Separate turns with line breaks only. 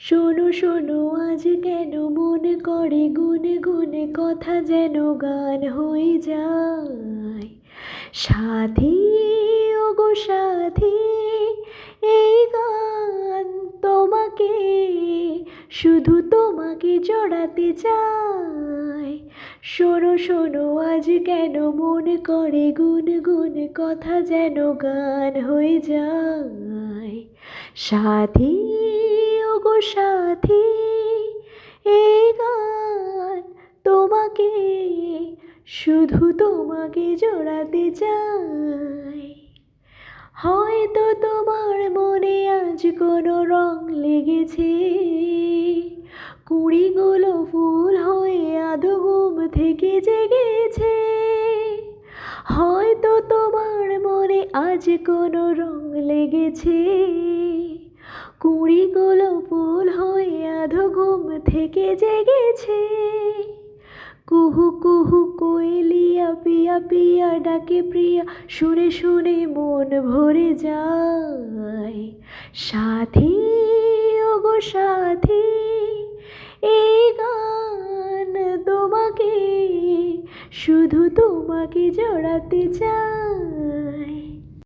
শোনো শোনো আজ কেন মনে করে গুনে গুনে কথা যেন গান হয়ে যায়। সাথী ওগো সাথী, এই গান তোমাকে, শুধু তোমাকে জড়াতে চায়। শোনো শোনো আজ কেন মনে করে গুনে গুনে কথা যেন গান হয়ে যায়। সাথী ওগো সাথী, এই গান তোমাকে, শুধু তোমাকে জড়াতে চাই। হয়তো তোমার মনে আজ কোনো রং লেগেছে, কুড়িগুলো ফুল হয়ে আধো ঘুম থেকে জেগেছে। হয়তো তোমার মনে আজ কোনো রং লেগেছে, কুড়িগুলো ফুল হয়ে আধো ঘুম থেকে জেগেছে। কুহু কুহু কোয়েলিয়া পিয়া পিয়া ডাকে প্রিয়া, শুনে শুনে মন ভরে যায়। সাথী ওগো সাথী, এই গান তোমাকে, শুধু তোমাকে জড়াতে চাই।